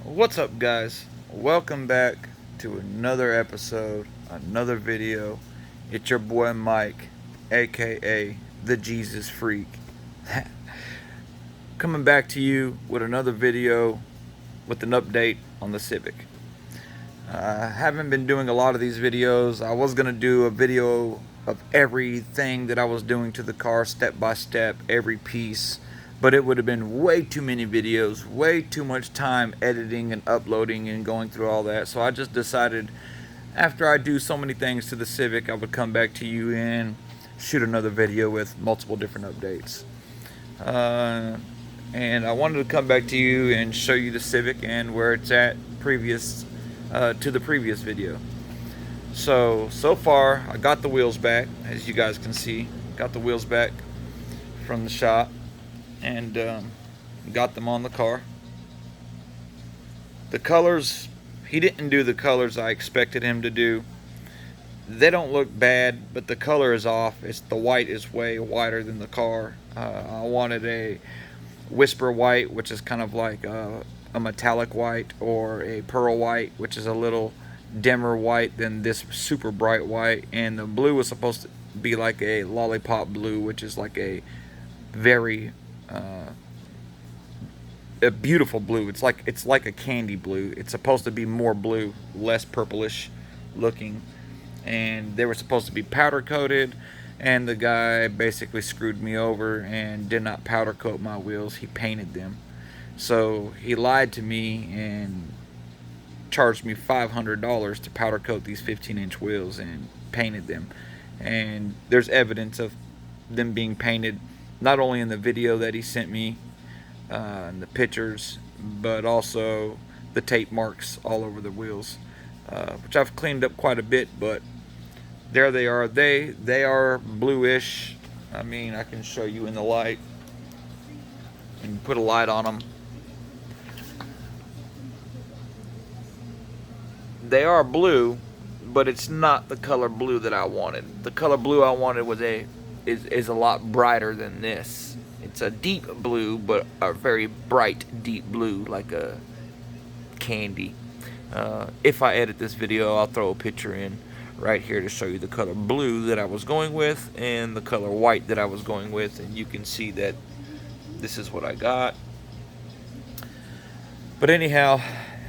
What's up, guys? Welcome back to another episode, another video. It's your boy Mike, aka the Jesus Freak, coming back to you with another video with an update on the Civic. I haven't been doing a lot of these videos. I was going to do a video of everything that I was doing to the car, step by step, every piece, but it would have been way too many videos, way too much time editing and uploading and going through all that. So I just decided, after I do so many things to the Civic, I would come back to you and shoot another video with multiple different updates. And I wanted to come back to you and show you the Civic and where it's at previous to the previous video. So far I got the wheels back, as you guys can see. Got the wheels back from the shop and got them on the car. The colors, he didn't do the colors I expected him to do. They don't look bad, but the color is off. The white is way whiter than the car. I wanted a whisper white, which is kind of like a metallic white, or a pearl white, which is a little dimmer white than this super bright white. And the blue was supposed to be like a lollipop blue, which is like a very a beautiful blue. It's like a candy blue. It's supposed to be more blue, less purplish looking. And they were supposed to be powder coated, and the guy basically screwed me over and did not powder coat my wheels. He painted them. So he lied to me and charged me $500 to powder coat these 15-inch wheels and painted them. And there's evidence of them being painted, not only in the video that he sent me and the pictures, but also the tape marks all over the wheels, which I've cleaned up quite a bit. But there they are. They are bluish. I mean, I can show you in the light and put a light on them. They are blue, but it's not the color blue that I wanted. The color blue I wanted is a lot brighter than this. It's a deep blue, but a very bright deep blue, like a candy. If I edit this video, I'll throw a picture in right here to show you the color blue that I was going with and the color white that I was going with, and you can see that this is what I got. But anyhow,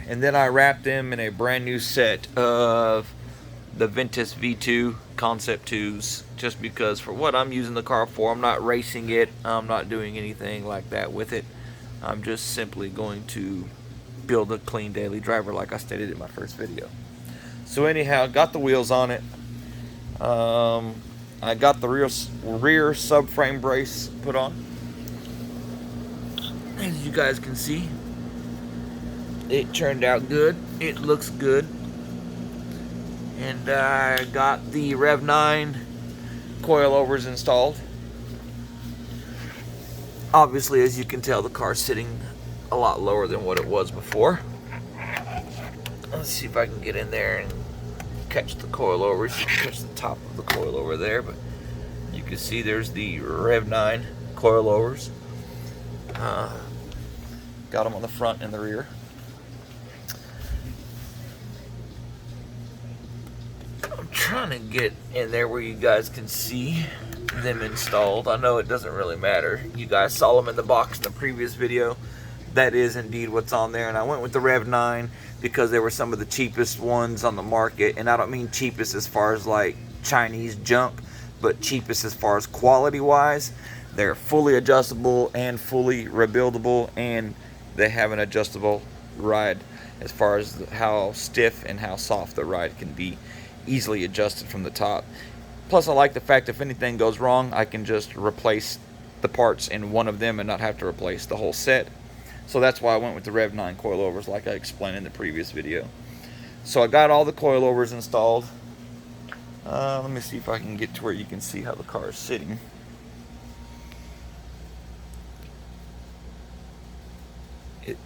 and then I wrapped them in a brand new set of the Ventus V2 Concept 2s, just because for what I'm using the car for, I'm not racing it, I'm not doing anything like that with it. I'm just simply going to build a clean daily driver like I stated in my first video. So anyhow, got the wheels on it. I got the rear subframe brace put on. As you guys can see, it turned out good. It looks good. And I got the Rev 9 coilovers installed. Obviously, as you can tell, the car's sitting a lot lower than what it was before. Let's see if I can get in there and catch the coilovers. You can catch the top of the coilover there, but you can see there's the Rev 9 coilovers. Got them on the front and the rear. I'm trying to get in there where you guys can see them installed. I know it doesn't really matter. You guys saw them in the box in the previous video. That is indeed what's on there, and I went with the Rev 9 because they were some of the cheapest ones on the market. And I don't mean cheapest as far as like Chinese junk, but cheapest as far as quality wise. They're fully adjustable and fully rebuildable, and they have an adjustable ride as far as how stiff and how soft the ride can be, easily adjusted from the top. Plus, I like the fact if anything goes wrong, I can just replace the parts in one of them and not have to replace the whole set. So that's why I went with the Rev 9 coilovers, like I explained in the previous video. So I got all the coilovers installed. Let me see if I can get to where you can see how the car is sitting.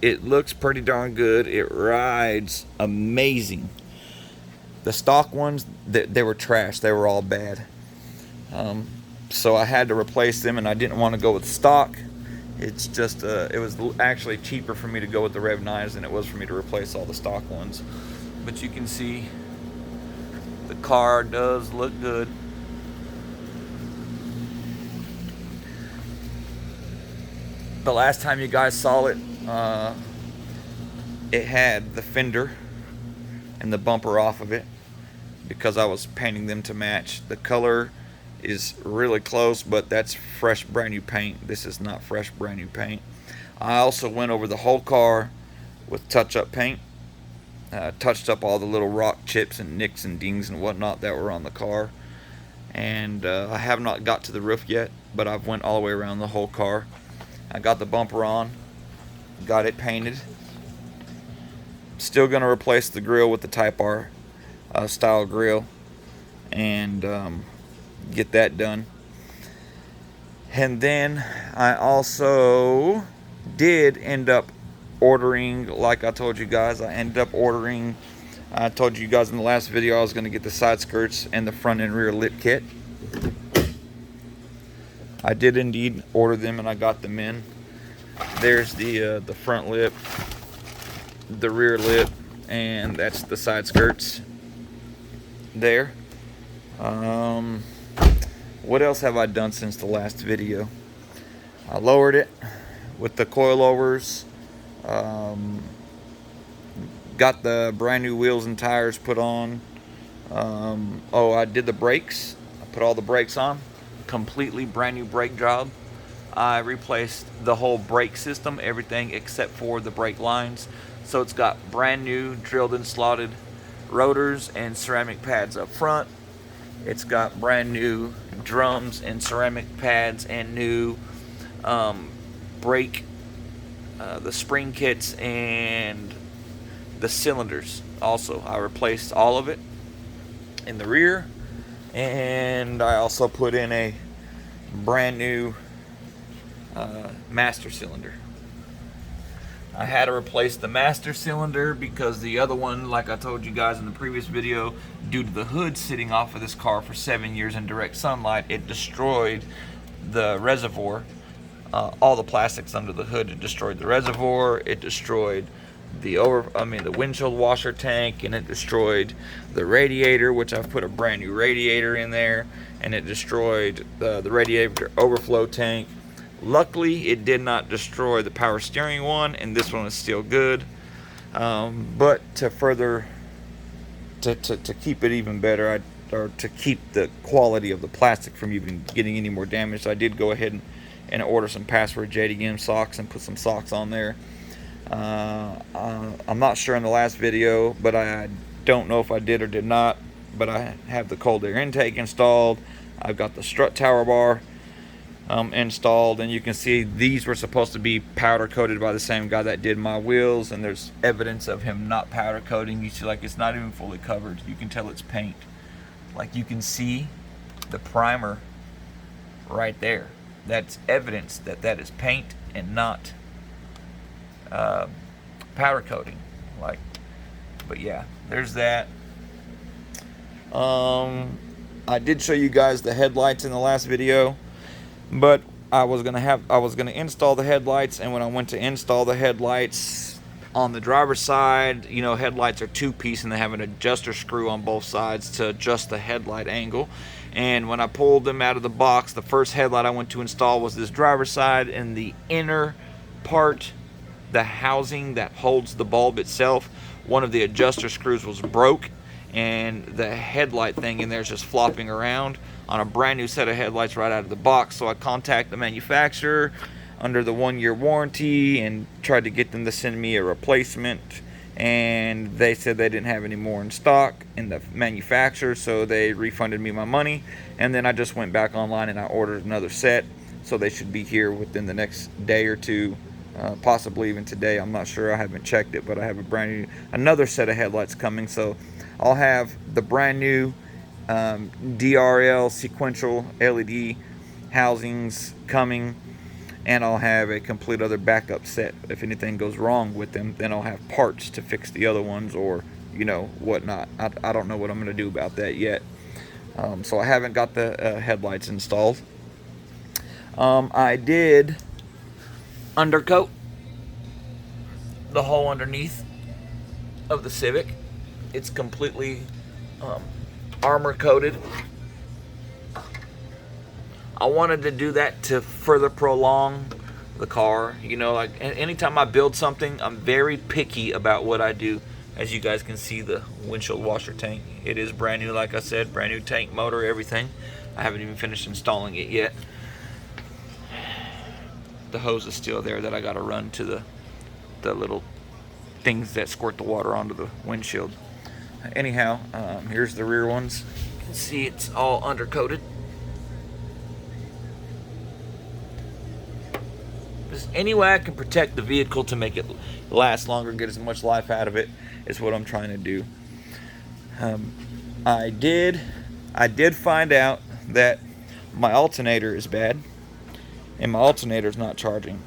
It looks pretty darn good. It rides amazing. The stock ones, they were trash. They were all bad. So I had to replace them, and I didn't want to go with stock. It's just, it was actually cheaper for me to go with the Rev 9s than it was for me to replace all the stock ones. But you can see the car does look good. The last time you guys saw it, it had the fender and the bumper off of it because I was painting them to match. The color is really close, but that's fresh brand new paint. This is not fresh brand new paint. I also went over the whole car with touch-up paint. Touched up all the little rock chips and nicks and dings and whatnot that were on the car. And I have not got to the roof yet, but I've went all the way around the whole car. I got the bumper on, got it painted. Still going to replace the grill with the Type R style grill and get that done. And then I also did end up ordering, like I told you guys, I told you guys in the last video I was going to get the side skirts and the front and rear lip kit. I did indeed order them and I got them in. There's the front lip, the rear lip, and that's the side skirts there. What else have I done since the last video? I lowered it with the coilovers. Got the brand new wheels and tires put on. I did the brakes. I put all the brakes on. Completely brand new brake job. I replaced the whole brake system, everything except for the brake lines. So it's got brand new drilled and slotted rotors and ceramic pads up front. It's got brand new drums and ceramic pads and new brake, the spring kits and the cylinders. Also, I replaced all of it in the rear, and I also put in a brand new master cylinder. I had to replace the master cylinder because the other one, like I told you guys in the previous video, due to the hood sitting off of this car for 7 years in direct sunlight, it destroyed the reservoir. All the plastics under the hood, it destroyed the reservoir, it destroyed the windshield washer tank, and it destroyed the radiator, which I've put a brand new radiator in there, and it destroyed the radiator overflow tank. Luckily, it did not destroy the power steering one, and this one is still good. But to keep it even better, or to keep the quality of the plastic from even getting any more damaged, I did go ahead and order some password JDM socks and put some socks on there. I'm not sure in the last video, but I don't know if I did or did not, but I have the cold air intake installed. I've got the strut tower bar installed, and you can see these were supposed to be powder coated by the same guy that did my wheels, and there's evidence of him not powder coating. You see, like, it's not even fully covered. You can tell it's paint. Like, you can see the primer right there. That's evidence that that is paint and not powder coating. But yeah, there's that. I did show you guys the headlights in the last video, but I was gonna install the headlights, and when I went to install the headlights on the driver's side, you know, headlights are two-piece and they have an adjuster screw on both sides to adjust the headlight angle. And when I pulled them out of the box, the first headlight I went to install was this driver's side, and the inner part, the housing that holds the bulb itself, one of the adjuster screws was broke, and the headlight thing in there is just flopping around on a brand new set of headlights right out of the box. So I contacted the manufacturer under the 1-year warranty and tried to get them to send me a replacement, and they said they didn't have any more in stock in the manufacturer, so they refunded me my money. And then I just went back online and I ordered another set, so they should be here within the next day or two, possibly even today. I'm not sure, I haven't checked it, but I have another set of headlights coming. So I'll have the brand new DRL sequential LED housings coming, and I'll have a complete other backup set. If anything goes wrong with them, then I'll have parts to fix the other ones, or you know, whatnot. I don't know what I'm going to do about that yet. So I haven't got the headlights installed. I did undercoat the hole underneath of the Civic. It's completely armor coated. I wanted to do that to further prolong the car. You know, like anytime I build something, I'm very picky about what I do. As you guys can see, the windshield washer tank, it is brand new, like I said, brand new tank, motor, everything. I haven't even finished installing it yet. The hose is still there that I got to run to the little things that squirt the water onto the windshield. Anyhow, here's the rear ones. You can see it's all undercoated. Just any way I can protect the vehicle to make it last longer, get as much life out of it, is what I'm trying to do. I did find out that my alternator is bad, and my alternator is not charging.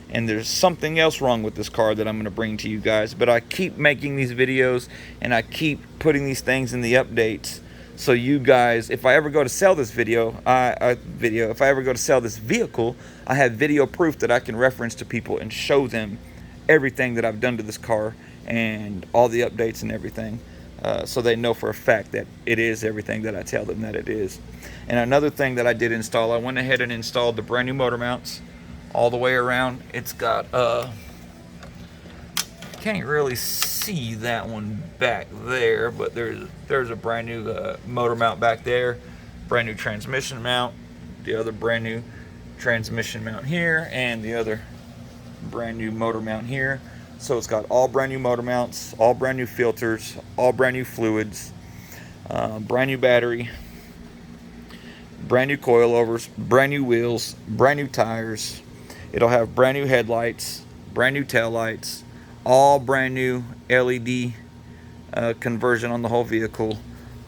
And there's something else wrong with this car that I'm going to bring to you guys. But I keep making these videos, and I keep putting these things in the updates. So you guys, if I ever go to sell this if I ever go to sell this vehicle, I have video proof that I can reference to people and show them everything that I've done to this car and all the updates and everything. So they know for a fact that it is everything that I tell them that it is. And another thing that I did install, I went ahead and installed the brand new motor mounts all the way around. It's got can't really see that one back there, but there's a brand new motor mount back there, brand new transmission mount, the other brand new transmission mount here, and the other brand new motor mount here. So it's got all brand new motor mounts, all brand new filters, all brand new fluids, brand new battery, brand new coilovers, brand new wheels, brand new tires. It'll have brand new headlights, brand new tail lights, all brand new LED conversion on the whole vehicle.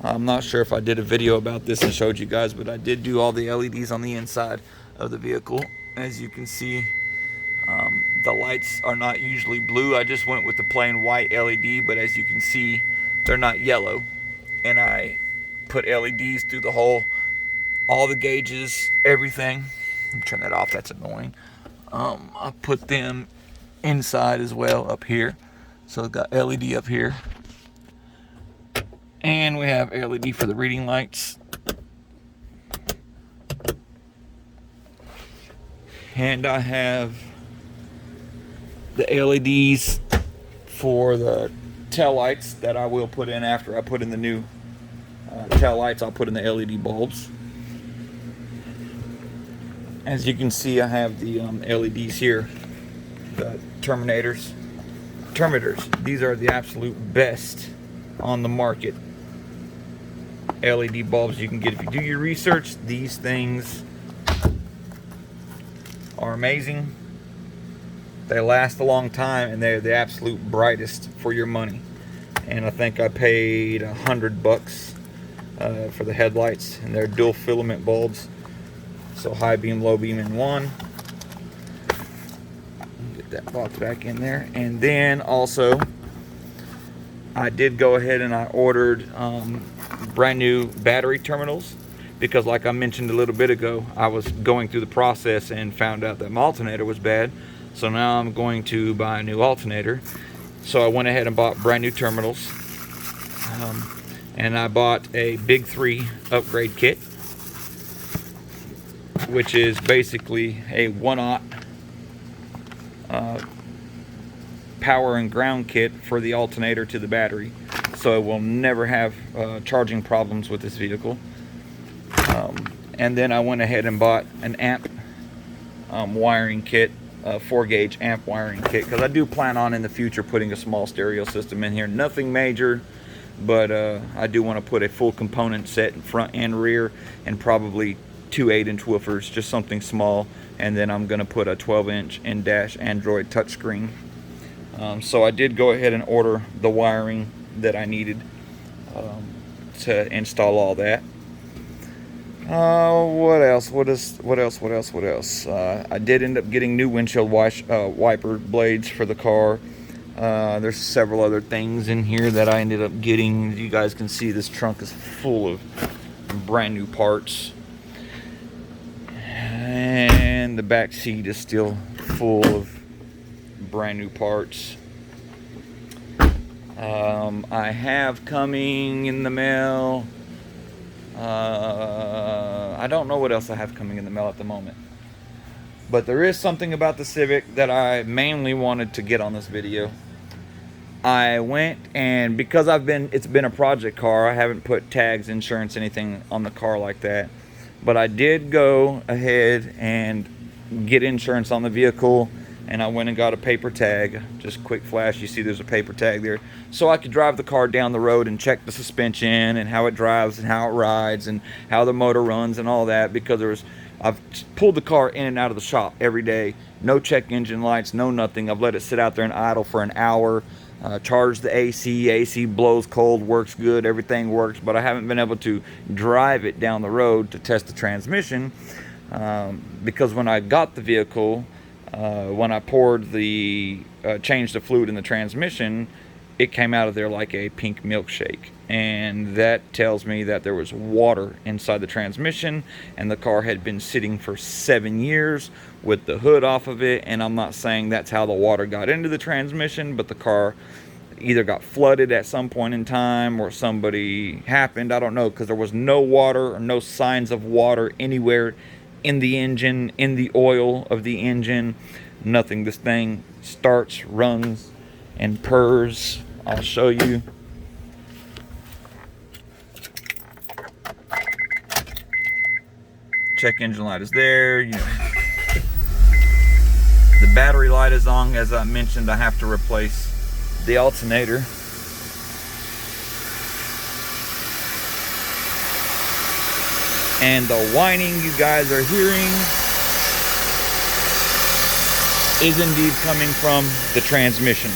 I'm not sure if I did a video about this and showed you guys, but I did do all the LEDs on the inside of the vehicle. As you can see, the lights are not usually blue. I just went with the plain white LED, but as you can see, they're not yellow. And I put LEDs through the whole, all the gauges, everything. Let me turn that off, that's annoying. I put them inside as well up here. So it's got LED up here. And we have LED for the reading lights. And I have the LEDs for the tail lights that I will put in after I put in the new tail lights. I'll put in the LED bulbs. As you can see, I have the LEDs here, the terminators. These are the absolute best on the market LED bulbs you can get. If you do your research, these things are amazing. They last a long time, and they're the absolute brightest for your money. And I think I paid $100 for the headlights, and they're dual filament bulbs. So high beam, low beam in one. Get that box back in there. And then also, I did go ahead and I ordered brand new battery terminals, because like I mentioned a little bit ago, I was going through the process and found out that my alternator was bad. So now I'm going to buy a new alternator. So I went ahead and bought brand new terminals. And I bought a Big 3 upgrade kit, which is basically a 1-aught power and ground kit for the alternator to the battery, so it will never have charging problems with this vehicle. And then I went ahead and bought an amp wiring kit, 4-gauge amp wiring kit, because I do plan on in the future putting a small stereo system in here. Nothing major, but I do want to put a full component set in front and rear, and probably 2 8-inch woofers, just something small. And then I'm going to put a 12-inch in-dash Android touchscreen. So I did go ahead and order the wiring that I needed to install all that. What else? I did end up getting new windshield wiper blades for the car. There's several other things in here that I ended up getting. As you guys can see, this trunk is full of brand new parts. And the back seat is still full of brand new parts. I have coming in the mail. I don't know what else I have coming in the mail at the moment. But there is something about the Civic that I mainly wanted to get on this video. I went, and because it's been a project car, I haven't put tags, insurance, anything on the car like that. But I did go ahead and get insurance on the vehicle, and I went and got a paper tag. Just quick flash, you see there's a paper tag there. So I could drive the car down the road and check the suspension and how it drives and how it rides and how the motor runs and all that, because I've pulled the car in and out of the shop every day. No check engine lights, no nothing. I've let it sit out there and idle for an hour. Charge the AC blows cold, works good, everything works, but I haven't been able to drive it down the road to test the transmission, because when I got the vehicle, when I changed the fluid in the transmission, it came out of there like a pink milkshake, and that tells me that there was water inside the transmission, and the car had been sitting for 7 years with the hood off of it. And I'm not saying that's how the water got into the transmission, but the car either got flooded at some point in time or somebody happened, I don't know, because there was no water or no signs of water anywhere in the engine, in the oil of the engine, nothing. This thing starts, runs, and purrs. I'll show you. Check engine light is there. The battery light is on. As I mentioned, I have to replace the alternator. And the whining you guys are hearing is indeed coming from the transmission.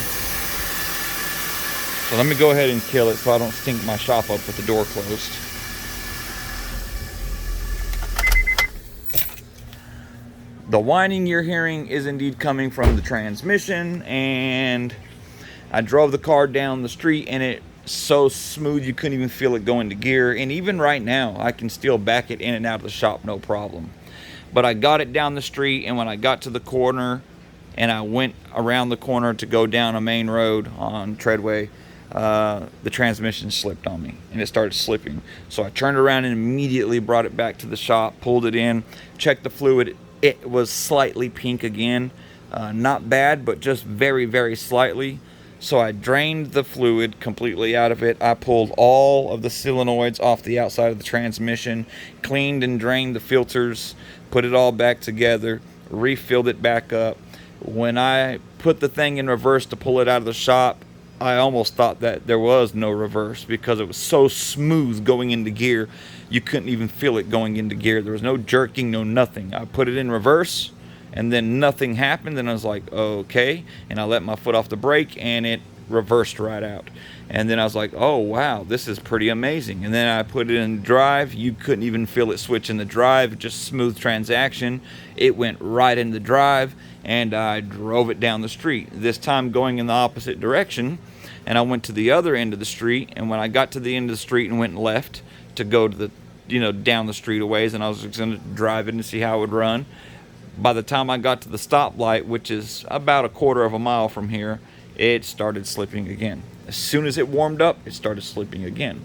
So let me go ahead and kill it so I don't stink my shop up with the door closed. The whining you're hearing is indeed coming from the transmission, and I drove the car down the street and it's so smooth you couldn't even feel it go into gear. And even right now I can still back it in and out of the shop, no problem. But I got it down the street, and when I got to the corner and I went around the corner to go down a main road on Treadway, the transmission slipped on me and it started slipping. So I turned around and immediately brought it back to the shop, pulled it in, checked the fluid. It was slightly pink again, not bad, but just very, very slightly. So I drained the fluid completely out of it. I pulled all of the solenoids off the outside of the transmission, cleaned and drained the filters, put it all back together, refilled it back up. When I put the thing in reverse to pull it out of the shop, I almost thought that there was no reverse, because it was so smooth going into gear. You couldn't even feel it going into gear. There was no jerking, no nothing. I put it in reverse, and then nothing happened, and I was like, okay. And I let my foot off the brake, and it reversed right out. And then I was like, oh wow, this is pretty amazing. And then I put it in drive. You couldn't even feel it switch in the drive, just smooth transaction. It went right in the drive, and I drove it down the street, this time going in the opposite direction. And I went to the other end of the street, and when I got to the end of the street and went left to go to the, down the street a ways, and I was just going to drive it and see how it would run. By the time I got to the stoplight, which is about a quarter of a mile from here, it started slipping again. As soon as it warmed up, it started slipping again.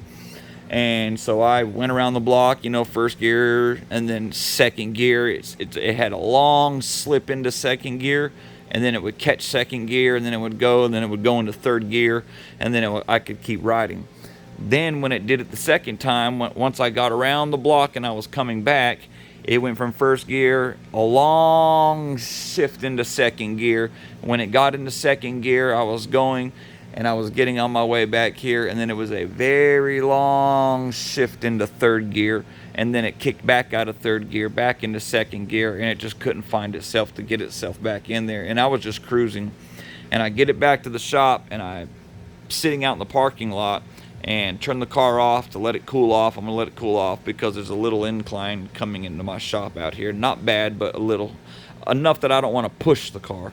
And so I went around the block, first gear and then second gear. It had a long slip into second gear, and then it would catch second gear, and then it would go, and then it would go into third gear, and then I could keep riding. Then when it did it the second time, once I got around the block and I was coming back, it went from first gear, a long shift into second gear. When it got into second gear, I was going, and I was getting on my way back here, and then it was a very long shift into third gear, and then it kicked back out of third gear, back into second gear, and it just couldn't find itself to get itself back in there. And I was just cruising, and I get it back to the shop, and I'm sitting out in the parking lot and turn the car off to let it cool off. I'm gonna let it cool off because there's a little incline coming into my shop out here. Not bad, but a little, enough that I don't want to push the car.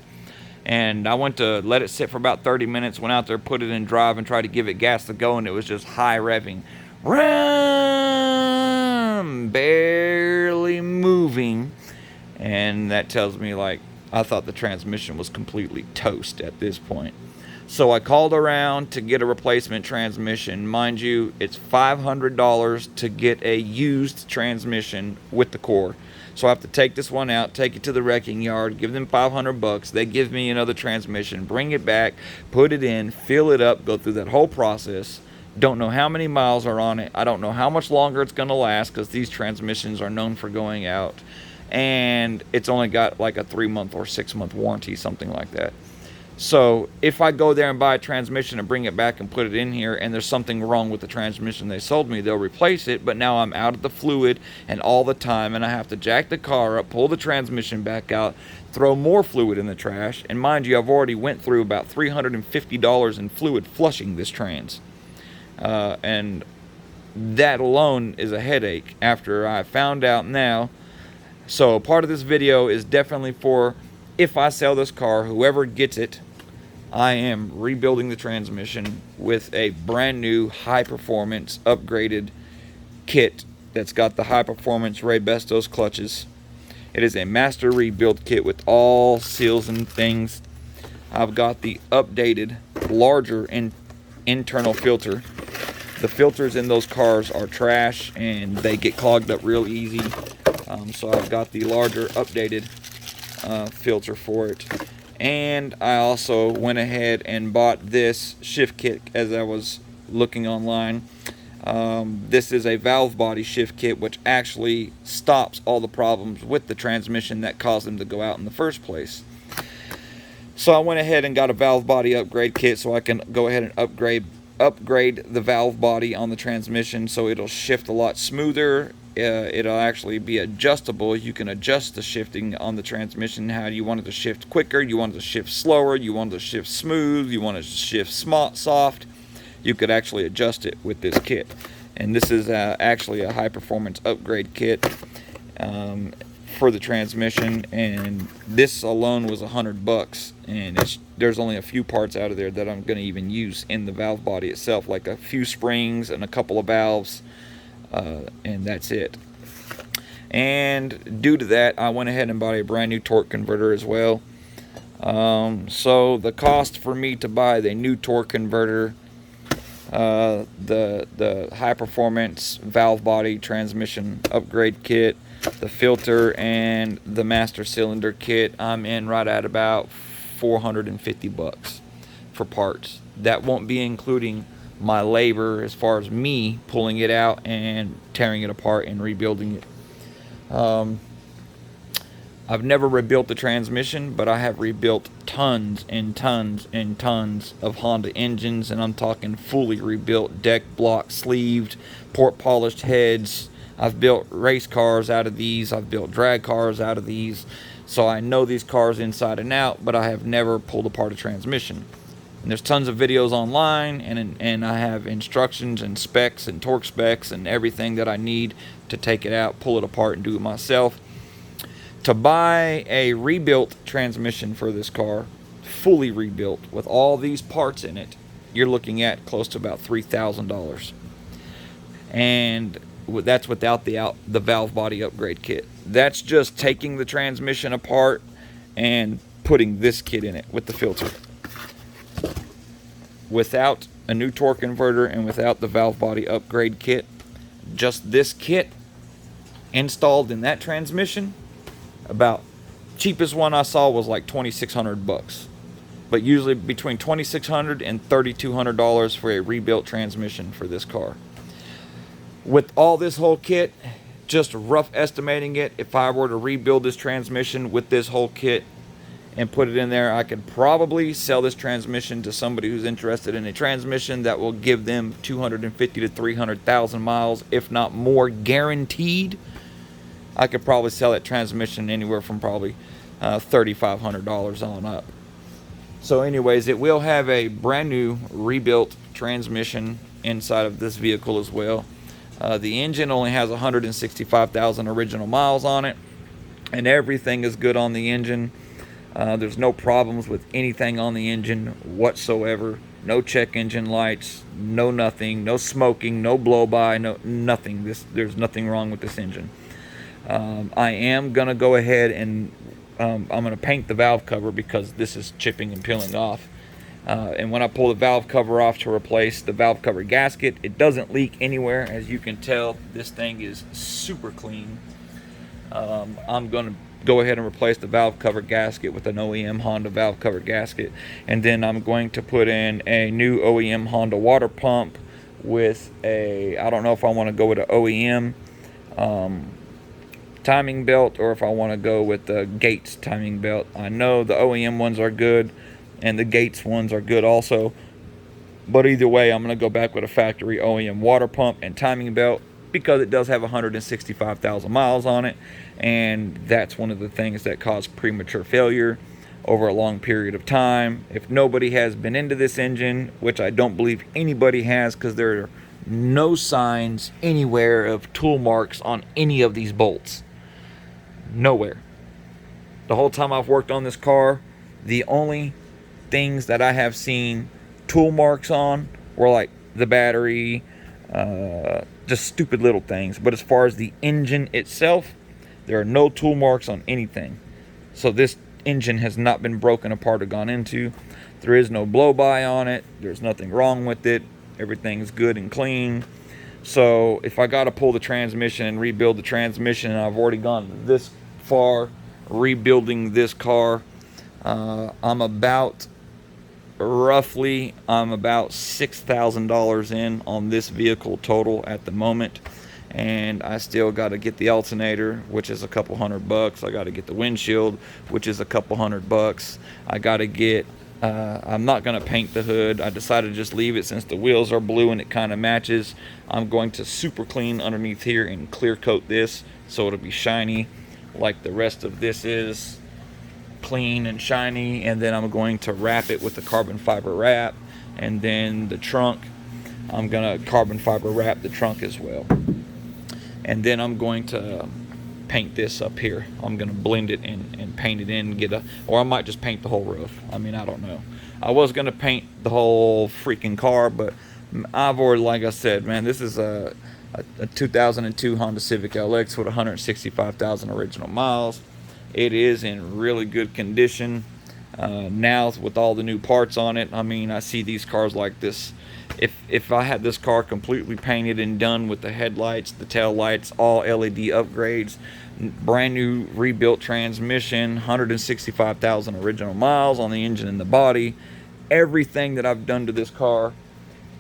And I went to let it sit for about 30 minutes, went out there, put it in drive, and tried to give it gas to go, and it was just high revving. Barely moving. And that tells me, like, I thought the transmission was completely toast at this point. So I called around to get a replacement transmission. Mind you, it's $500 to get a used transmission with the core. So I have to take this one out, take it to the wrecking yard, give them $500. They give me another transmission, bring it back, put it in, fill it up, go through that whole process. Don't know how many miles are on it. I don't know how much longer it's going to last, because these transmissions are known for going out. And it's only got like a 3-month or 6-month warranty, something like that. So if I go there and buy a transmission and bring it back and put it in here, and there's something wrong with the transmission they sold me, they'll replace it. But now I'm out of the fluid and all the time, and I have to jack the car up, pull the transmission back out, throw more fluid in the trash. And mind you, I've already went through about $350 in fluid flushing this trans. And that alone is a headache after I found out now. So part of this video is definitely for, if I sell this car, whoever gets it, I am rebuilding the transmission with a brand new high performance upgraded kit that's got the high performance Ray Bestos clutches. It is a master rebuild kit with all seals and things. I've got the updated larger internal filter. The filters in those cars are trash and they get clogged up real easy. So I've got the larger updated filter for it. And I also went ahead and bought this shift kit as I was looking online. This is a valve body shift kit, which actually stops all the problems with the transmission that caused them to go out in the first place. So I went ahead and got a valve body upgrade kit so I can go ahead and upgrade the valve body on the transmission so it'll shift a lot smoother. It'll actually be adjustable. You can adjust the shifting on the transmission. How you want it to shift quicker, you want it to shift slower, you want it to shift smooth, you want it to shift soft. You could actually adjust it with this kit. And this is actually a high performance upgrade kit for the transmission, and this alone was $100. And there's only a few parts out of there that I'm going to even use in the valve body itself, like a few springs and a couple of valves. And that's it. And due to that, I went ahead and bought a brand new torque converter as well. So the cost for me to buy the new torque converter, the high performance valve body transmission upgrade kit, the filter, and the master cylinder kit, I'm in right at about $450 for parts. That won't be including my labor as far as me pulling it out and tearing it apart and rebuilding it. I've never rebuilt the transmission, but I have rebuilt tons and tons and tons of Honda engines, and I'm talking fully rebuilt, deck block sleeved, port polished heads. I've built race cars out of these. I've built drag cars out of these. So I know these cars inside and out, but I have never pulled apart a transmission. And there's tons of videos online, and I have instructions and specs and torque specs and everything that I need to take it out, pull it apart, and do it myself. To buy a rebuilt transmission for this car, fully rebuilt with all these parts in it, you're looking at close to about $3,000. And that's without the valve body upgrade kit. That's just taking the transmission apart and putting this kit in it with the filter. Without a new torque converter and without the valve body upgrade kit, just this kit installed in that transmission, about cheapest one I saw was like $2,600, but usually between $2,600 and $3,200 for a rebuilt transmission for this car. With all this whole kit, just rough estimating it, if I were to rebuild this transmission with this whole kit and put it in there, I could probably sell this transmission to somebody who's interested in a transmission that will give them 250 to 300,000 miles, if not more, guaranteed. I could probably sell that transmission anywhere from probably $3,500 on up. So anyways, it will have a brand new rebuilt transmission inside of this vehicle as well. The engine only has 165,000 original miles on it, and everything is good on the engine. There's no problems with anything on the engine whatsoever. No check engine lights, no nothing, no smoking, no blow-by, no nothing. There's nothing wrong with this engine. I am going to go ahead and I'm going to paint the valve cover because this is chipping and peeling off. And when I pull the valve cover off to replace the valve cover gasket, it doesn't leak anywhere. As you can tell, this thing is super clean. I'm going to go ahead and replace the valve cover gasket with an OEM Honda valve cover gasket, and then I'm going to put in a new OEM Honda water pump with a, I don't know if I want to go with an OEM timing belt or if I want to go with the Gates timing belt. I know the OEM ones are good and the Gates ones are good also, but either way I'm going to go back with a factory OEM water pump and timing belt because it does have 165,000 miles on it, and that's one of the things that cause premature failure over a long period of time. If nobody has been into this engine, which I don't believe anybody has, because there are no signs anywhere of tool marks on any of these bolts. Nowhere. The whole time I've worked on this car, the only things that I have seen tool marks on were like the battery, just stupid little things. But as far as the engine itself, there are no tool marks on anything. So this engine has not been broken apart or gone into. There is no blow-by on it. There's nothing wrong with it. Everything's good and clean. So if I got to pull the transmission and rebuild the transmission, and I've already gone this far rebuilding this car, I'm about $6,000 in on this vehicle total at the moment, and I still got to get the alternator, which is a couple $100. I got to get the windshield, which is a couple $100. I got to get I'm not going to paint the hood. I decided to just leave it since the wheels are blue and it kind of matches. I'm going to super clean underneath here and clear coat this so it'll be shiny like the rest of this is, clean and shiny. And then I'm going to wrap it with the carbon fiber wrap, and then the trunk, I'm going to carbon fiber wrap the trunk as well. And then I'm going to paint this up here. I'm going to blend it and paint it in, or I might just paint the whole roof. I mean, I don't know. I was going to paint the whole freaking car, but I've already, like I said, man, this is a 2002 Honda Civic LX with 165,000 original miles. It is in really good condition. Now with all the new parts on it, I mean, I see these cars like this. If I had this car completely painted and done with the headlights, the tail lights, all LED upgrades, brand new rebuilt transmission, 165,000 original miles on the engine and the body, everything that I've done to this car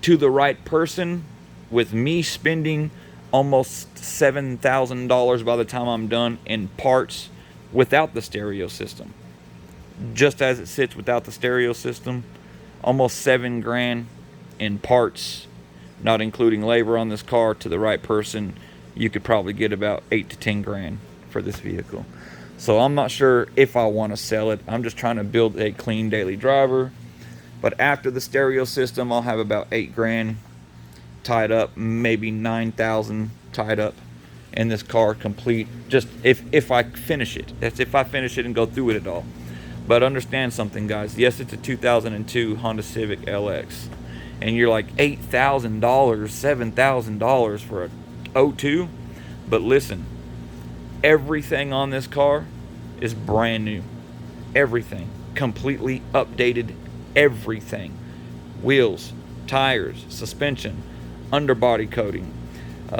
to the right person, with me spending almost $7,000 by the time I'm done in parts without the stereo system. Just as it sits without the stereo system, almost $7 grand in parts, not including labor on this car. To the right person, you could probably get about 8 to 10 grand for this vehicle. So I'm not sure if I want to sell it. I'm just trying to build a clean daily driver. But after the stereo system, I'll have about 8 grand tied up, maybe 9,000 tied up in this car complete. Just if I finish it. That's if I finish it and go through it at all. But understand something, guys. Yes, it's a 2002 Honda Civic LX. And you're like $8,000, $7,000 for a 02. But listen, everything on this car is brand new. Everything. Completely updated everything. Wheels, tires, suspension, underbody coating,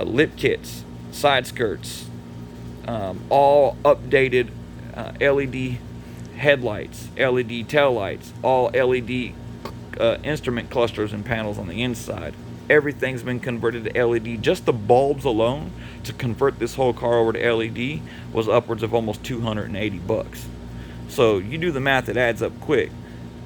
lip kits, side skirts, all updated LED headlights, LED tail lights, all LED instrument clusters and panels on the inside. Everything's been converted to LED. Just the bulbs alone to convert this whole car over to LED was upwards of almost $280. So you do the math, it adds up quick.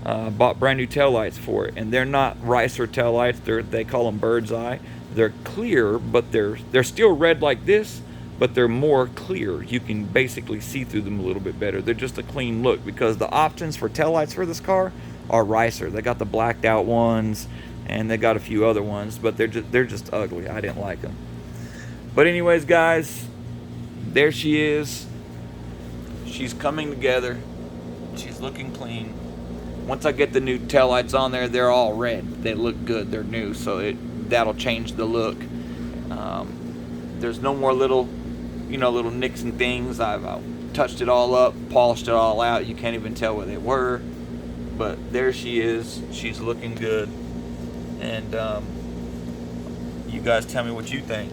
Bought brand new taillights for it, and they're not ricer taillights. They call them bird's eye. They're clear, but they're still red like this, but they're more clear. You can basically see through them a little bit better. They're just a clean look, because the options for taillights for this car are ricer. They got the blacked out ones, and they got a few other ones, but they're just ugly. I didn't like them. But anyways, guys, there she is. She's coming together. She's looking clean. Once I get the new taillights on there, they're all red. They look good. They're new, so that'll change the look. There's no more little nicks and things. I've touched it all up, polished it all out. You can't even tell where they were. But there she is. She's looking good. And you guys tell me what you think.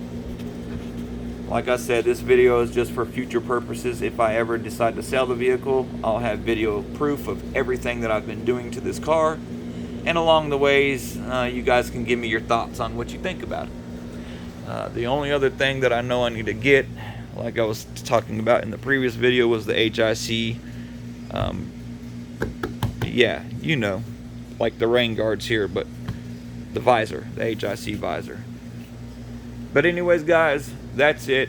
Like I said, this video is just for future purposes. If I ever decide to sell the vehicle, I'll have video proof of everything that I've been doing to this car. And along the ways, you guys can give me your thoughts on what you think about it. The only other thing that I know I need to get, like I was talking about in the previous video, was the HIC. Yeah, you know, like the rain guards here, but the visor, the HIC visor. But anyways, guys, that's it.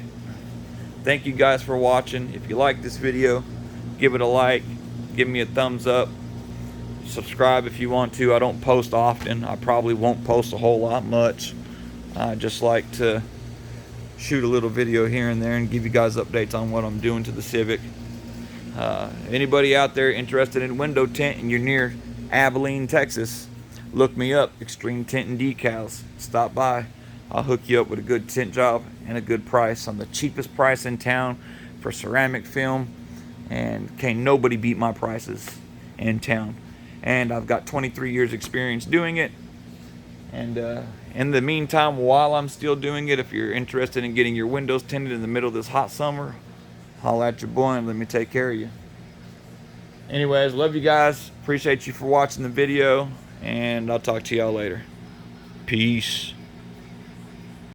Thank you guys for watching. If you like this video, give it a like, give me a thumbs up, subscribe if you want to. I don't post often. I probably won't post a whole lot much. I just like to shoot a little video here and there and give you guys updates on what I'm doing to the Civic. Anybody out there interested in window tint and you're near Abilene, Texas, look me up. Extreme Tint and Decals. Stop by. I'll hook you up with a good tint job and a good price. I'm the cheapest price in town for ceramic film, and can't nobody beat my prices in town. And I've got 23 years experience doing it. And in the meantime, while I'm still doing it, if you're interested in getting your windows tinted in the middle of this hot summer, holla at your boy and let me take care of you. Anyways, love you guys. Appreciate you for watching the video, and I'll talk to y'all later. Peace.